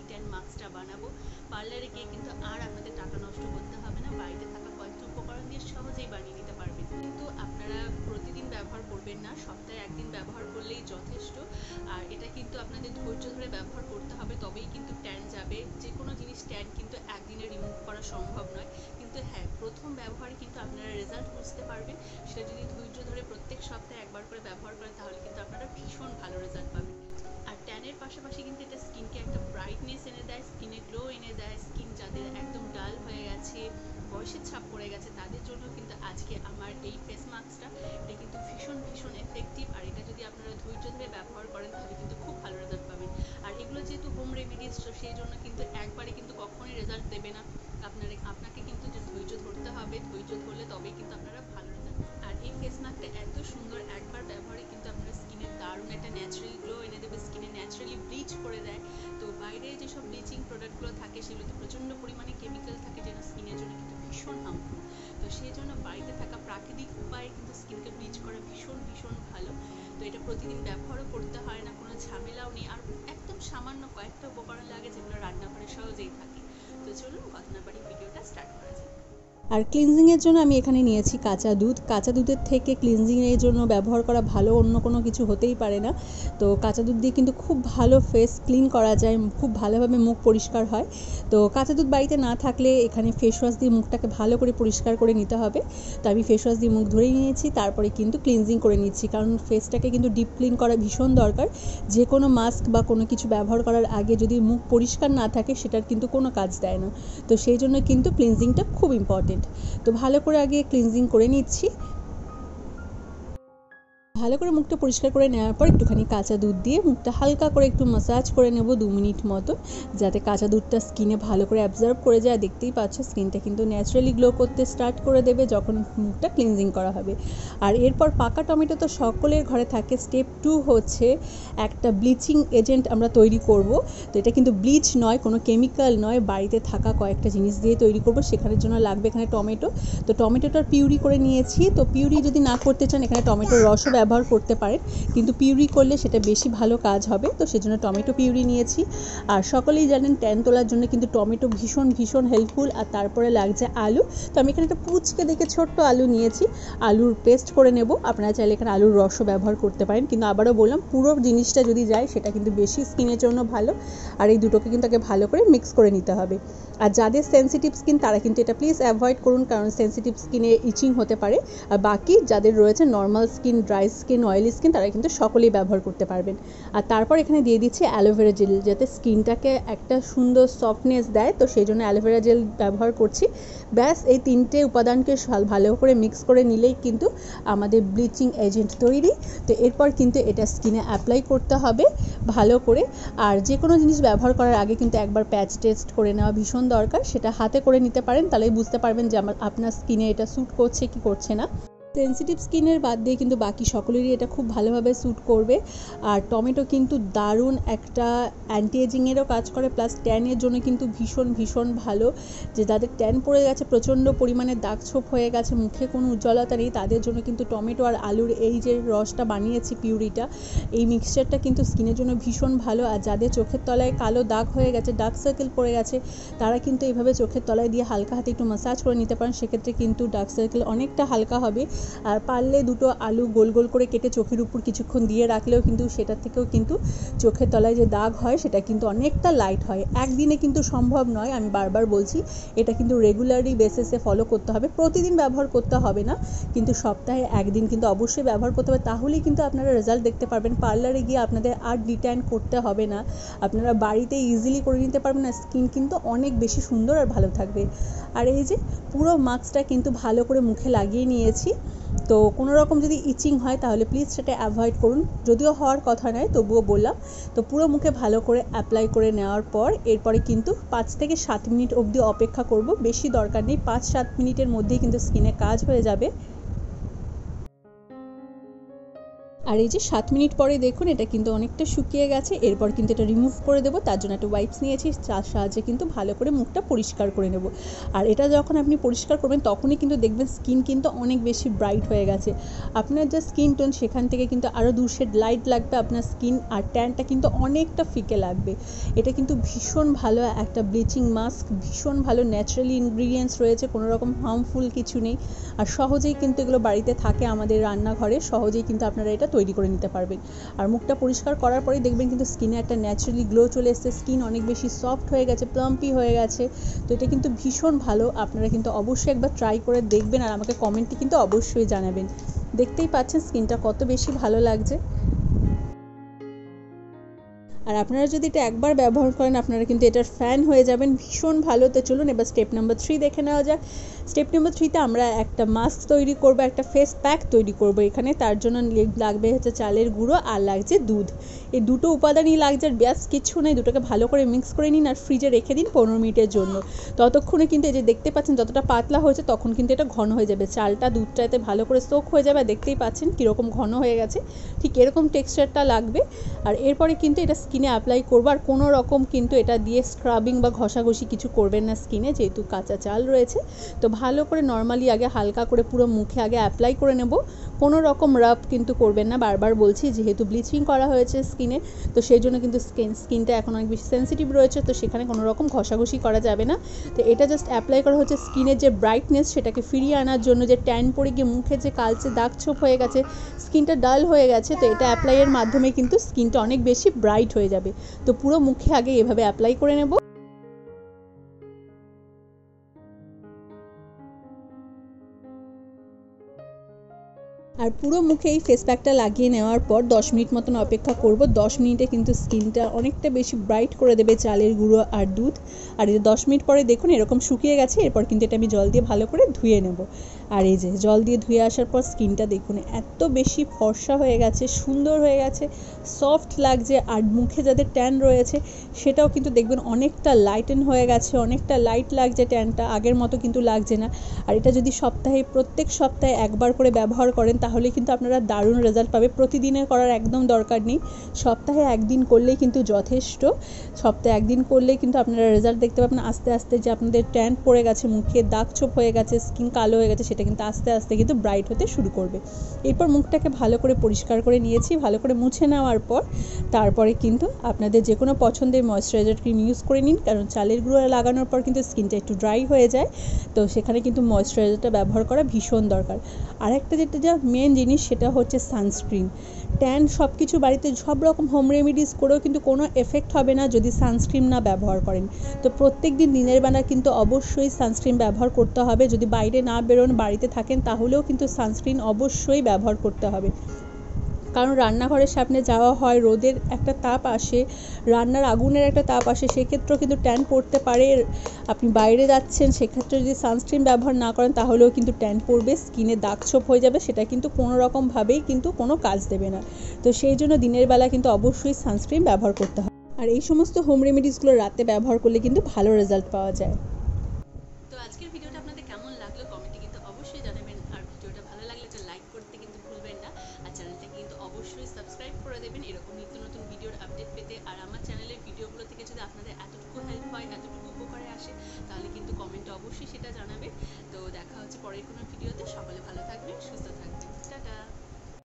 Tan মাস্কটা বানাবো। পার্লারে গিয়ে কিন্তু আর আপনাদের টাকা নষ্ট করতে হবে না, বাড়িতে থাকা কয়েকটা উপকরণ দিয়ে সহজেই বানিয়ে নিতে পারবেন। কিন্তু আপনারা প্রতিদিন ব্যবহার করবেন না, সপ্তাহে একদিন ব্যবহার করলেই যথেষ্ট। আর এটা কিন্তু আপনাদের ধৈর্য ধরে ব্যবহার করতে হবে, তবেই কিন্তু ট্যান যাবে। যে কোনো জিনিস ট্যান কিন্তু একদিনে রিমুভ করা সম্ভব নয়, কিন্তু হ্যাঁ, প্রথম ব্যবহারে কিন্তু আপনারা রেজাল্ট বুঝতে পারবেন। সেটা যদি ধৈর্য ধরে প্রত্যেক সপ্তাহে একবার করে ব্যবহার করেন তাহলে কিন্তু আপনারা ভীষণ ভালো রেজাল্ট পাবেন। আর ট্যানের পাশাপাশি কিন্তু এটা স্কিনকে একটা ব্রাইটনেস এনে দেয়, স্কিনে গ্লো এনে দেয়। স্কিন যাদের একদম ডাল হয়ে গেছে, বয়সের ছাপ পড়ে গেছে, তাদের জন্য কিন্তু আজকে আমার এই ফেস মাস্কটা, এটা কিন্তু ভীষণ ভীষণ এফেক্টিভ। আর এটা যদি আপনারা ধৈর্য ধরে ব্যবহার করেন তাহলে কিন্তু খুব ভালো রেজাল্ট পাবেন। আর এগুলো যেহেতু হোম রেমেডিস, তো সেই জন্য কিন্তু একবারে কিন্তু কখনোই রেজাল্ট দেবে না। আপনাকে কিন্তু যে ধৈর্য ধরতে হবে, ধৈর্য ধরলে তবেই কিন্তু আপনারা ভালো রেজাল্ট। আর এই ফেস মাস্কটা এত সুন্দর, একবার ব্যবহারে কিন্তু আপনার স্কিনের দারুণ একটা ন্যাচারাল গ্লো এনে দেবে, স্কিনে ন্যাচারালি ব্লিচ করে দেয়। তো বাইরে যেসব ব্লিচিং প্রোডাক্টগুলো থাকে সেগুলোতে প্রচণ্ড পরিমাণে কেমিক্যাল থাকে, যেন স্কিনের জন্য কিন্তু ভীষণ হার্মফুল। তো সেই জন্য বাড়িতে থাকা প্রাকৃতিক উপায়ে কিন্তু স্কিনকে ব্লিচ করা ভীষণ ভীষণ ভালো। তো এটা প্রতিদিন ব্যবহারও করতে হয় না, কোনো ঝামেলাও নেই। আর একদম সামান্য কয়েকটা উপকরণ লাগে যেগুলো রান্নাঘরে সহজেই থাকে। তো চলুন কথা না বাড়িয়ে ভিডিওটা স্টার্ট করা যাক। আর ক্লিনজিংয়ের জন্য আমি এখানে নিয়েছি কাঁচা দুধ। কাঁচা দুধের থেকে ক্লিনজিংয়ের জন্য ব্যবহার করা ভালো অন্য কোনো কিছু হতেই পারে না। তো কাঁচা দুধ দিয়ে কিন্তু খুব ভালো ফেস ক্লিন করা যায়, খুব ভালোভাবে মুখ পরিষ্কার হয়। তো কাঁচা দুধ বাড়িতে না থাকলে এখানে ফেস ওয়াশ দিয়ে মুখটাকে ভালো করে পরিষ্কার করে নিতে হবে। তো আমি ফেস ওয়াশ দিয়ে মুখ ধরেই নিয়েছি, তারপরে কিন্তু ক্লিনজিং করে নিচ্ছি, কারণ ফেসটাকে কিন্তু ডিপ ক্লিন করা ভীষণ দরকার। যে কোনো মাস্ক বা কোনো কিছু ব্যবহার করার আগে যদি মুখ পরিষ্কার না থাকে সেটার কিন্তু কোনো কাজ দেয় না। তো সেই জন্য কিন্তু ক্লিনজিংটা খুব ইম্পর্টেন্ট। তো ভালো করে আগে ক্লিনজিং করে নিচ্ছি। ভালো করে মুখটা পরিষ্কার করে নেওয়ার পর একটুখানি কাঁচা দুধ দিয়ে মুখটা হালকা করে একটু ম্যাসাজ করে নেব 2 মিনিট মতো, যাতে কাঁচা দুধটা স্কিনে ভালো করে অ্যাবজর্ব করে যায়। দেখতেই পাচ্ছ স্কিনটা কিন্তু ন্যাচারালি গ্লো করতে স্টার্ট করে দেবে যখন মুখটা ক্লিনজিং করা হবে। আর এরপর পাকা টমেটো তো সকলের ঘরে থাকে। স্টেপ 2 হচ্ছে একটা ব্লিচিং এজেন্ট আমরা তৈরি করব। তো এটা কিন্তু ব্লিচ নয়, কোনো কেমিক্যাল নয়, বাড়িতে থাকা কয়েকটা জিনিস দিয়ে তৈরি করব। সেখানের জন্য লাগবে এখানে টমেটো। তো টমেটোটার পিউরি করে নিয়েছি। তো পিউরি যদি না করতে চান এখানে টমেটোর রসও ব্যবহার করতে পারেন, কিন্তু পিউরি করলে সেটা বেশি ভালো কাজ হবে। তো সেজন্য টমেটো পিউরি নিয়েছি। আর সকলেই জানেন ট্যান তোলার জন্য কিন্তু টমেটো ভীষণ ভীষণ হেল্পফুল। আর তারপরে লাগছে আলু। তো আমি এখানে একটা পুচকে দেখে ছোট্ট আলু নিয়েছি, আলুর পেস্ট করে নেব। আপনারা চাইলে এখানে আলুর রসও ব্যবহার করতে পারেন, কিন্তু আবারও বললাম পুরো জিনিসটা যদি যায় সেটা কিন্তু বেশি স্কিনের জন্য ভালো। আর এই দুটোকে কিন্তু আগে ভালো করে মিক্স করে নিতে হবে। আর যাদের সেন্সিটিভ স্কিন তারা কিন্তু এটা প্লিজ অ্যাভয়েড করুন, কারণ সেন্সিটিভ স্কিনে ইচিং হতে পারে। আর বাকি যাদের রয়েছে normal skin, dry skin, oily skin, তারা কিন্তু সকলেই ব্যবহার করতে পারবেন। আর তারপর এখানে দিয়ে দিচ্ছি অ্যালোভেরা জেল, যাতে স্কিনটাকে একটা সুন্দর সফটনেস দেয়। তো সেই জন্য অ্যালোভেরা জেল ব্যবহার করছি। ব্যাস এই তিনটে উপাদানকে ভালো করে মিক্স করে নিলেই কিন্তু আমাদের ব্লিচিং এজেন্ট তৈরি। তো এরপর কিন্তু এটা স্কিনে অ্যাপ্লাই করতে হবে ভালো করে। আর যে কোনো জিনিস ব্যবহার করার আগে কিন্তু একবার প্যাচ টেস্ট করে নেওয়া ভীষণ দরকার। সেটা হাতে করে নিতে পারেন, তাহলেই বুঝতে পারবেন যে আপনার স্কিনে এটা স্যুট করছে কি করছে না। সেন্সিটিভ স্কিনের বাদ দিয়ে কিন্তু বাকি সকলেরই এটা খুব ভালোভাবে স্যুট করবে। আর টমেটো কিন্তু দারুণ একটা অ্যান্টি এজিংয়েরও কাজ করে, প্লাস ট্যানের জন্য কিন্তু ভীষণ ভীষণ ভালো। যে যাদের ট্যান পড়ে গেছে, প্রচণ্ড পরিমাণে দাগ ছোপ হয়ে গেছে, মুখে কোনো উজ্জ্বলতা নেই, তাদের জন্য কিন্তু টমেটো আর আলুর এই যে রসটা বানিয়েছি, পিউরিটা, এই মিক্সচারটা কিন্তু স্কিনের জন্য ভীষণ ভালো। আর যাদের চোখের তলায় কালো দাগ হয়ে গেছে, ডার্ক সার্কেল পড়ে গেছে, তারা কিন্তু এইভাবে চোখের তলায় দিয়ে হালকা হাতে একটু ম্যাসাজ করে নিতে পারেন। সেক্ষেত্রে কিন্তু ডার্ক সার্কেল অনেকটা হালকা হবে। আর পারলে দুটো আলু গোল গোল করে কেটে চোখের উপর কিছুক্ষণ দিয়ে রাখলেও কিন্তু সেটার থেকেও কিন্তু চোখের তলায় যে দাগ হয় সেটা কিন্তু অনেকটা লাইট হয়। একদিনে কিন্তু সম্ভব নয়, আমি বারবার বলছি, এটা কিন্তু রেগুলারলি বেসিসে ফলো করতে হবে। প্রতিদিন ব্যবহার করতে হবে না, কিন্তু সপ্তাহে একদিন কিন্তু অবশ্যই ব্যবহার করতে হবে, তাহলেই কিন্তু আপনারা রেজাল্ট দেখতে পারবেন। পার্লারে গিয়ে আপনাদের আর ডিট্যান করতে হবে না, আপনারা বাড়িতে ইজিলি করে নিতে পারবেন। না, স্কিন কিন্তু অনেক বেশি সুন্দর আর ভালো থাকবে। আর এই যে পুরো মাস্কটা কিন্তু ভালো করে মুখে লাগিয়ে নিয়েছি। তো কোনো রকম যদি ইচিং হয় তাহলে প্লিজ সেটা অ্যাভয়েড করুন, যদিও হওয়ার কথা নয় তবুও বললাম। তো পুরো মুখে ভালো করে অ্যাপ্লাই করে নেওয়ার পর এরপরে কিন্তু 5 থেকে 7 মিনিট অবধি অপেক্ষা করব। বেশি দরকার নেই, 5-7 মিনিটের মধ্যেই কিন্তু স্কিনে কাজ হয়ে যাবে। আর এই যে 7 মিনিট পরে দেখুন এটা কিন্তু অনেকটা শুকিয়ে গেছে। এরপর কিন্তু এটা রিমুভ করে দেবো। তার জন্য একটা ওয়াইপস নিয়েছি, তার সাহায্যে কিন্তু ভালো করে মুখটা পরিষ্কার করে নেব। আর এটা যখন আপনি পরিষ্কার করবেন তখনই কিন্তু দেখবেন স্কিন কিন্তু অনেক বেশি ব্রাইট হয়ে গেছে। আপনার যা স্কিন টোন সেখান থেকে কিন্তু আরও 2 শেড লাইট লাগবে আপনার স্কিন, আর ট্যানটা কিন্তু অনেকটা ফিকে লাগবে। এটা কিন্তু ভীষণ ভালো একটা ব্লিচিং মাস্ক, ভীষণ ভালো ন্যাচারালি ইনগ্রিডিয়েন্টস রয়েছে, কোনো রকম হার্মফুল কিছু নেই। আর সহজেই কিন্তু এগুলো বাড়িতে থাকে আমাদের রান্নাঘরে, সহজেই কিন্তু আপনারা এটা তৈরি করে নিতে পারবেন। আর মুখটা পরিষ্কার করার পরেই দেখবেন কিন্তু স্কিনে একটা ন্যাচারালি গ্লো চলে এসেছে, স্কিন অনেক বেশি সফট হয়ে গেছে, প্লাম্পি হয়ে গেছে। তো এটা কিন্তু ভীষণ ভালো, আপনারা কিন্তু অবশ্যই একবার ট্রাই করে দেখবেন আর আমাকে কমেন্টে কিন্তু অবশ্যই জানাবেন। দেখতেই পাচ্ছেন স্কিনটা কত বেশি ভালো লাগছে। আর আপনারা যদি এটা একবার ব্যবহার করেন আপনারা কিন্তু এটার ফ্যান হয়ে যাবেন, ভীষণ ভালো। তো চলুন এবার স্টেপ নাম্বার 3 দেখে নেওয়া যাক। স্টেপ নাম্বার 3তে আমরা একটা মাস্ক তৈরি করব, একটা ফেস প্যাক তৈরি করব এখানে। তার জন্য লাগবে হচ্ছে চালের গুঁড়ো আর লাগছে দুধ। এই দুটো উপাদানই লাগছে, আর ব্যাস কিছু নেই। দুটোকে ভালো করে মিক্স করে নিন আর ফ্রিজে রেখে দিন 15 মিনিটের জন্য। ততক্ষণে কিন্তু এই যে দেখতে পাচ্ছেন যতটা পাতলা হয়েছে তখন কিন্তু এটা ঘন হয়ে যাবে, চালটা দুধটা এতে ভালো করে সোক হয়ে যাবে। আর দেখতেই পাচ্ছেন কীরকম ঘন হয়ে গেছে, ঠিক এরকম টেক্সচারটা লাগবে। আর এরপরে কিন্তু এটা স্কিনে অ্যাপ্লাই করবো। আর কোনো রকম কিন্তু এটা দিয়ে স্ক্রাবিং বা ঘষাঘষি কিছু করবেন না স্কিনে, যেহেতু কাঁচা চাল রয়েছে। তো ভালো করে নর্মালি আগে হালকা করে পুরো মুখে আগে অ্যাপ্লাই করে নেব, কোনো রকম রাব কিন্তু করবেন না। বারবার বলছি যেহেতু ব্লিচিং করা হয়েছে স্কিনে, তো সেই জন্য কিন্তু স্কিনটা এখন অনেক বেশি সেন্সিটিভ রয়েছে, তো সেখানে কোনো রকম ঘষাঘষি করা যাবে না। তো এটা জাস্ট অ্যাপ্লাই করা হচ্ছে স্কিনের যে ব্রাইটনেস সেটাকে ফিরিয়ে আনার জন্য, যে ট্যান পড়ে গিয়ে মুখে যে কালচে দাগ ছোপ হয়ে গেছে, স্কিনটা ডাল হয়ে গেছে। তো এটা অ্যাপ্লাইয়ের মাধ্যমে কিন্তু স্কিনটা অনেক বেশি ব্রাইট হয়ে যাবে। তো পুরো মুখে আগে এভাবে অ্যাপ্লাই করে নেব। আর পুরো মুখে এই ফেস প্যাকটা লাগিয়ে নেওয়ার পর 10 মিনিট মতন অপেক্ষা করব। 10 মিনিটে কিন্তু স্কিনটা অনেকটা বেশি ব্রাইট করে দেবে চালের গুঁড়ো আর দুধ। আর এই 10 মিনিট পরে দেখুন এরকম শুকিয়ে গেছে। এরপর কিন্তু এটা আমি জল দিয়ে ভালো করে ধুয়ে নেব। আর এই যে জল দিয়ে ধুয়ে আসার পর স্কিনটা দেখুন এত বেশি ফর্সা হয়ে গেছে, সুন্দর হয়ে গেছে, সফট লাগছে। আর মুখে যাদের ট্যান রয়েছে সেটাও কিন্তু দেখবেন অনেকটা লাইটেন হয়ে গেছে, অনেকটা লাইট লাগছে, ট্যানটা আগের মতো কিন্তু লাগছে না। আর এটা যদি প্রত্যেক সপ্তাহে একবার করে ব্যবহার করেন তাহলে কিন্তু আপনারা দারুণ রেজাল্ট পাবে। প্রতিদিনের করার একদম দরকার নেই, সপ্তাহে একদিন করলেই কিন্তু যথেষ্ট। সপ্তাহে একদিন করলেই কিন্তু আপনারা রেজাল্ট দেখতে পাবেন। আস্তে আস্তে যে আপনাদের ট্যান পড়ে গেছে, মুখে দাগ ছোপ হয়ে গেছে, স্কিন কালো হয়ে গেছে, সেটা কিন্তু আস্তে আস্তে কিন্তু ব্রাইট হতে শুরু করবে। এরপর মুখটাকে ভালো করে পরিষ্কার করে নিয়েছি, ভালো করে মুছে নেওয়ার পর তারপরে কিন্তু আপনাদের যে কোনো পছন্দের ময়েশ্চারাইজার ক্রিম ইউজ করে নিন, কারণ চালের গুঁড়ো লাগানোর পর কিন্তু স্কিনটা একটু ড্রাই হয়ে যায়। তো সেখানে কিন্তু ময়েশ্চারাইজারটা ব্যবহার করা ভীষণ দরকার। আর একটা যেটা মেন জিনিস সেটা হচ্ছে সানস্ক্রিন। ট্যান সব কিছু বাড়িতে সব রকম হোম রেমিডিস করেও কিন্তু কোনো এফেক্ট হবে না যদি সানস্ক্রিন না ব্যবহার করেন। তো প্রত্যেক দিন দিনের বেলা কিন্তু অবশ্যই সানস্ক্রিন ব্যবহার করতে হবে। যদি বাইরে না বেরোন, বাড়িতে থাকেন, তাহলেও কিন্তু সানস্ক্রিন অবশ্যই ব্যবহার করতে হবে। কারণ রান্নাঘরের সামনে যাওয়া হয়, রোদের একটা তাপ আসে, রান্নার আগুনের একটা তাপ আসে, সেক্ষেত্রেও কিন্তু ট্যান পড়তে পারে। আপনি বাইরে যাচ্ছেন, সেক্ষেত্রে যদি সানস্ক্রিন ব্যবহার না করেন তাহলেও কিন্তু ট্যান পড়বে, স্কিনে দাগ ছোপ হয়ে যাবে, সেটা কিন্তু কোনো রকমভাবেই কিন্তু কোনো কাজ দেবে না। তো সেই জন্য দিনের বেলা কিন্তু অবশ্যই সানস্ক্রিন ব্যবহার করতে হবে। আর এই সমস্ত হোম রেমিডিসগুলো রাতে ব্যবহার করলে কিন্তু ভালো রেজাল্ট পাওয়া যায়। তো আজকের ভিডিওটা আপনাদের কেমন লাগলো কমেন্টে কিন্তু অবশ্যই জানাবেন। আর ভিডিওটা ভালো লাগলে একটা লাইক করতে কিন্তু ভুলবেন না। আর চ্যানেলটাকে কিন্তু অবশ্যই সাবস্ক্রাইব করে দেবেন এরকম নিত্য নতুন ভিডিওর আপডেট পেতে। আর আমার চ্যানেলের ভিডিওগুলো থেকে যদি আপনাদের এতটুকু হেল্প হয়, এতটুকু উপকারে আসে, তাহলে কিন্তু কমেন্টে অবশ্যই সেটা জানাবেন। তো দেখা হচ্ছে পরের কোনো ভিডিওতে। সকলে ভালো থাকবেন, সুস্থ থাকবেন।